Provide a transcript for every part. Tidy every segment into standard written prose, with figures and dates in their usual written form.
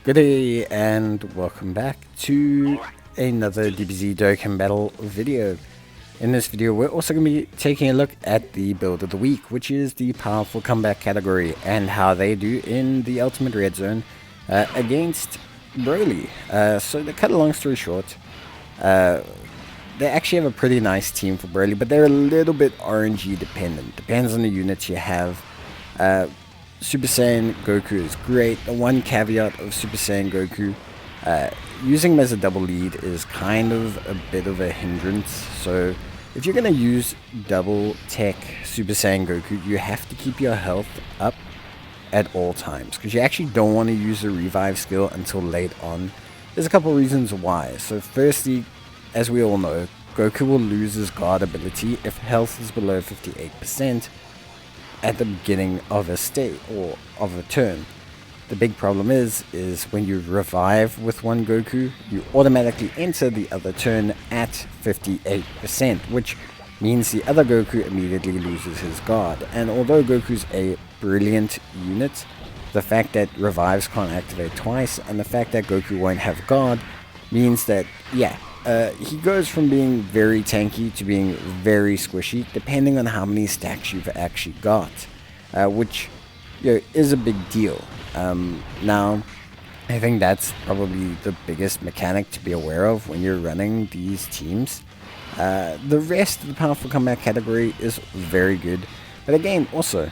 Good day and welcome back to another DBZ Dokkan battle video. In this video we're also going to be taking a look at the build of the week, which is the powerful comeback category and how they do in the ultimate red zone against Broly. So to cut a long story short, they actually have a pretty nice team for Broly, but they're a little bit RNG dependent. Depends on the units you have. Super Saiyan Goku is great. The one caveat of Super Saiyan Goku, using him as a double lead is kind of a bit of a hindrance. So if you're going to use double tech Super Saiyan Goku, you have to keep your health up at all times, because you actually don't want to use the revive skill until late on. There's a couple reasons why. So firstly, as we all know, Goku will lose his guard ability if health is below 58% at the beginning of a state or of a turn. The big problem is when you revive with one Goku, you automatically enter the other turn at 58%, which means the other Goku immediately loses his guard. And although Goku's a brilliant unit, the fact that revives can't activate twice and the fact that Goku won't have guard means that, he goes from being very tanky to being very squishy, depending on how many stacks you've actually got, which is a big deal. Now, I think that's probably the biggest mechanic to be aware of when you're running these teams. The rest of the powerful comeback category is very good, but again, also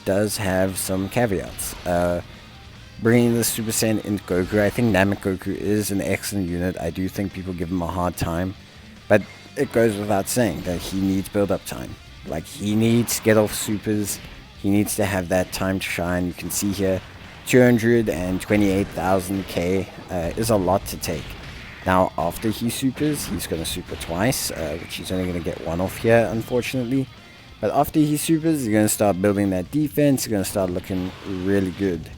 does have some caveats. Bringing the Super Saiyan into Goku, I think Namek Goku is an excellent unit. I do think people give him a hard time, but it goes without saying that he needs build-up time. Like, he needs to get off supers, he needs to have that time to shine. You can see here, 228,000k is a lot to take. Now, after he supers, he's going to super twice, which he's only going to get one off here, unfortunately. But after he supers, you're going to start building that defense, you're going to start looking really good.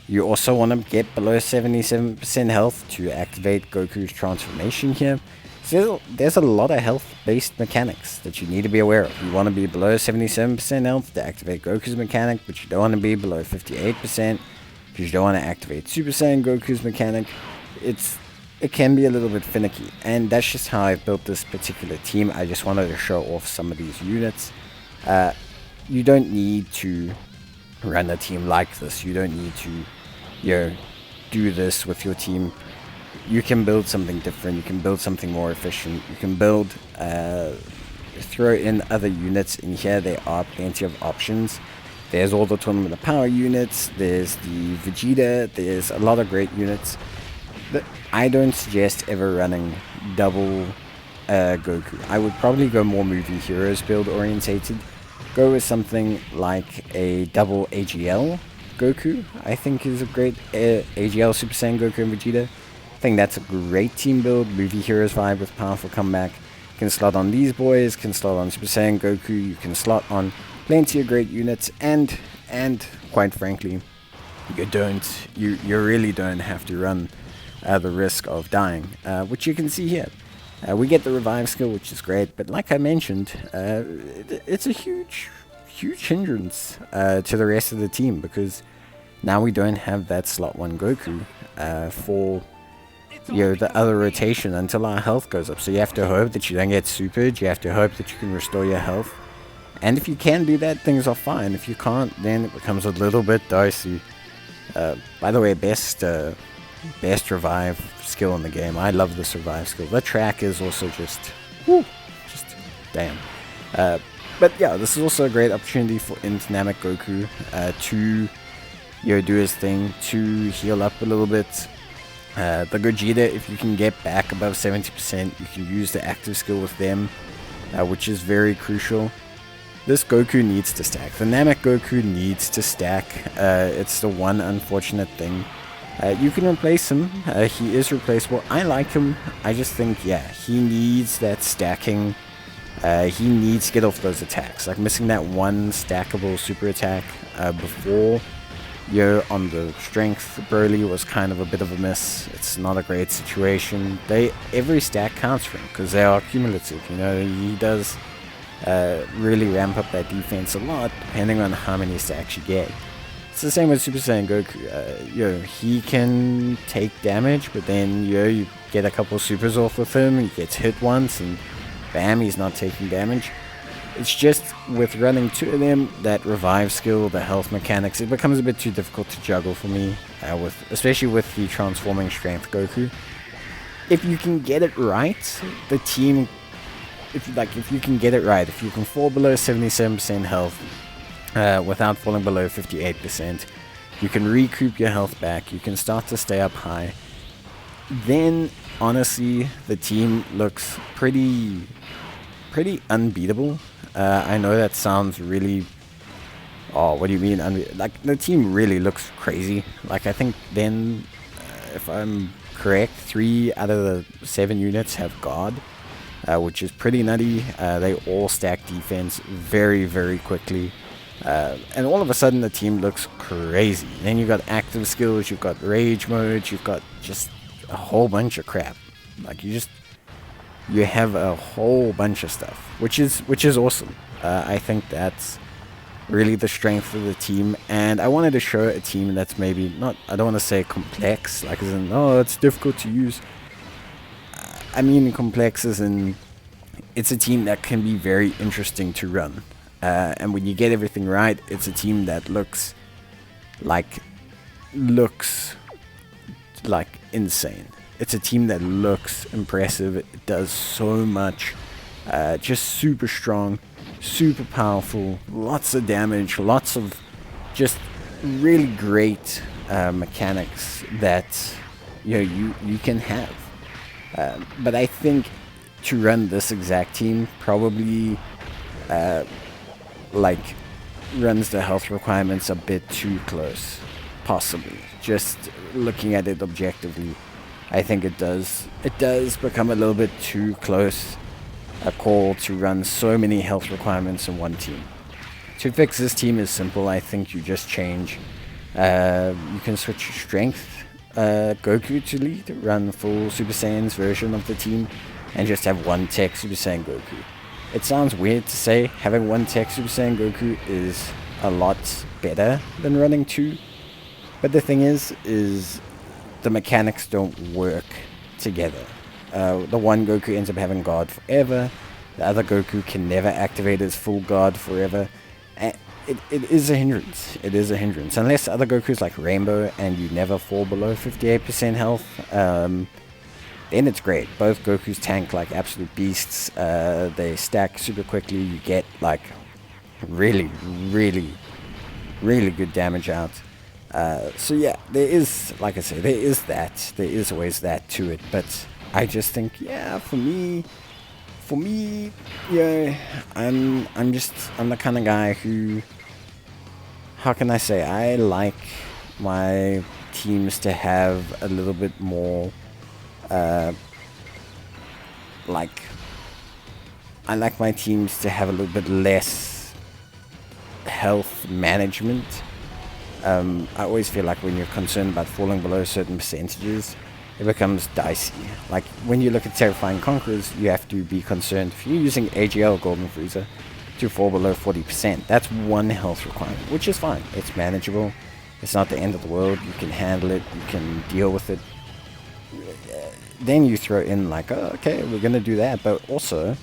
You also want to get below 77% health to activate Goku's transformation here. So there's a lot of health-based mechanics that you need to be aware of. You want to be below 77% health to activate Goku's mechanic, but you don't want to be below 58% because you don't want to activate Super Saiyan Goku's mechanic. It can be a little bit finicky, and that's just how I've built this particular team. I just wanted to show off some of these units. You don't need to run a team like this. You don't need to do this with your team. You can build something different, you can build something more efficient, you can build, throw in other units in here. There are plenty of options. There's all the Tournament of Power units, there's the Vegeta, there's a lot of great units. But I don't suggest ever running double Goku. I would probably go more movie heroes build orientated. Go with something like a double AGL Goku, I think is a great AGL Super Saiyan Goku and Vegeta. I think that's a great team build. Movie Heroes vibe with powerful comeback. You can slot on these boys, can slot on Super Saiyan Goku, you can slot on plenty of great units, and quite frankly, you really don't have to run the risk of dying, which you can see here. We get the revive skill, which is great, but like I mentioned, it's a huge hindrance to the rest of the team, because now we don't have that slot 1 Goku for the other rotation until our health goes up. So you have to hope that you don't get supered, you have to hope that you can restore your health, and if you can do that, things are fine. If you can't, then it becomes a little bit dicey. By the way, best revive skill in the game. I love the survive skill. The track is also just damn. But yeah, this is also a great opportunity for Namek Goku to do his thing, to heal up a little bit. The Gogeta, if you can get back above 70%, you can use the active skill with them, which is very crucial. This Goku needs to stack. The Namek Goku needs to stack. It's the one unfortunate thing. You can replace him. He is replaceable. I like him. I just think, he needs that stacking. He needs to get off those attacks. Like missing that one stackable super attack before on the strength Broly was kind of a bit of a miss. It's not a great situation. Every stack counts for him because they are cumulative. He does really ramp up that defense a lot depending on how many stacks you get. it's the same with Super Saiyan Goku. He can take damage, but then you get a couple supers off with him. He gets hit once, and bam, he's not taking damage. It's just with running two of them, that revive skill, the health mechanics, it becomes a bit too difficult to juggle for me, especially with the transforming strength Goku. If you can get it right, the team, if you can get it right, if you can fall below 77% health without falling below 58%, you can recoup your health back, you can start to stay up high, then honestly the team looks pretty unbeatable. I know that sounds really, oh, what do you mean? Like, the team really looks crazy. Like, I think then, if I'm correct, 3 out of the 7 units have guard, which is pretty nutty. They all stack defense very, very quickly. And all of a sudden the team looks crazy. Then you've got active skills, you've got rage modes, you've got just a whole bunch of crap. Like, you have a whole bunch of stuff, which is awesome. I think that's really the strength of the team, and I wanted to show a team that's maybe not, I don't want to say complex, like as in, oh, it's difficult to use. I mean complex as in, it's a team that can be very interesting to run. And when you get everything right, it's a team that looks like insane. It's a team that looks impressive. It does so much. Just super strong, super powerful, lots of damage, lots of just really great mechanics that you can have. But I think to run this exact team probably runs the health requirements a bit too close, possibly. Just looking at it objectively, I think it does become a little bit too close a call to run so many health requirements in one team. To fix this team is simple. I think you just change. You can switch strength Goku to lead, run full Super Saiyan's version of the team, and just have one tech Super Saiyan Goku. It sounds weird to say having one tech Super Saiyan Goku is a lot better than running two, but the thing is the mechanics don't work together. The one Goku ends up having guard forever. The other Goku can never activate his full guard forever. And it is a hindrance. It is a hindrance. Unless the other Goku's like Rainbow and you never fall below 58% health, then it's great. Both Gokus tank like absolute beasts. They stack super quickly. You get like really, really, really good damage out. So yeah, there is, like I say, there is always that to it, but I just think, yeah, for me, yeah, I'm the kind of guy who, how can I say, I like my teams to have a little bit more, I like my teams to have a little bit less health management. I always feel like when you're concerned about falling below certain percentages, it becomes dicey. Like when you look at Terrifying Conquerors, you have to be concerned if you're using AGL Golden Frieza to fall below 40%. That's one health requirement, which is fine. It's manageable. It's not the end of the world. You can handle it. You can deal with it. Then you throw in like, oh, okay, we're going to do that. But also,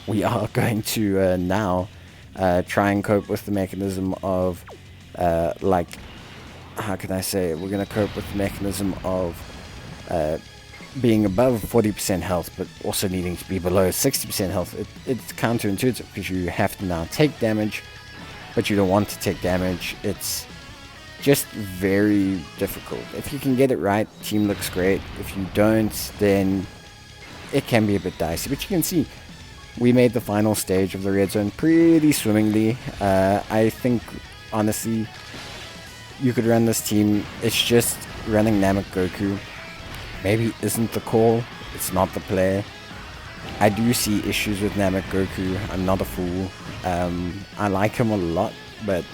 we are going to now try and cope with the mechanism of how can I say it? We're going to cope with the mechanism of being above 40% health, but also needing to be below 60% health. It's counterintuitive because you have to now take damage, but you don't want to take damage. It's just very difficult. If you can get it right, team looks great. If you don't, then it can be a bit dicey. But you can see we made the final stage of the red zone pretty swimmingly. I think, honestly, you could run this team. It's just running Namek Goku maybe isn't the call. It's not the play. I do see issues with Namek Goku. I'm not a fool. I like him a lot, but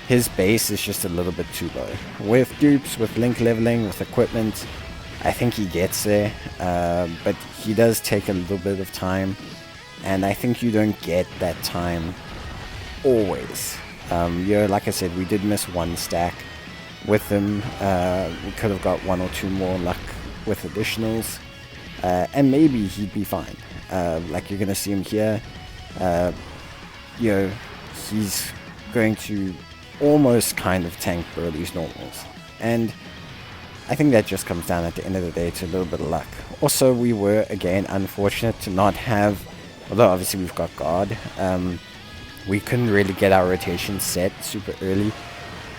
his base is just a little bit too low. With dupes, with link leveling, with equipment, I think he gets there, but he does take a little bit of time, and I think you don't get that time always. Like I said, we did miss one stack with him. We could have got one or two more luck with additionals, and maybe he'd be fine. Like you're gonna see him here. He's going to almost kind of tank Broly's normals, and I think that just comes down at the end of the day to a little bit of luck. Also, we were again unfortunate to not have, although obviously we've got guard, we couldn't really get our rotation set super early.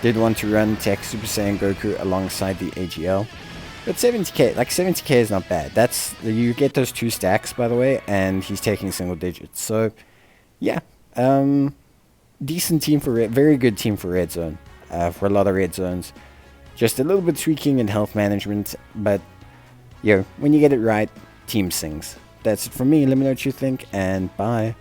Did want to run Tech Super Saiyan Goku alongside the AGL, but 70k, like 70k is not bad. You get those 2 stacks, by the way, and he's taking single digits. So yeah, decent team for very good team for red zone, for a lot of red zones. Just a little bit tweaking in health management, but when you get it right, team sings. That's it from me. Let me know what you think, and bye.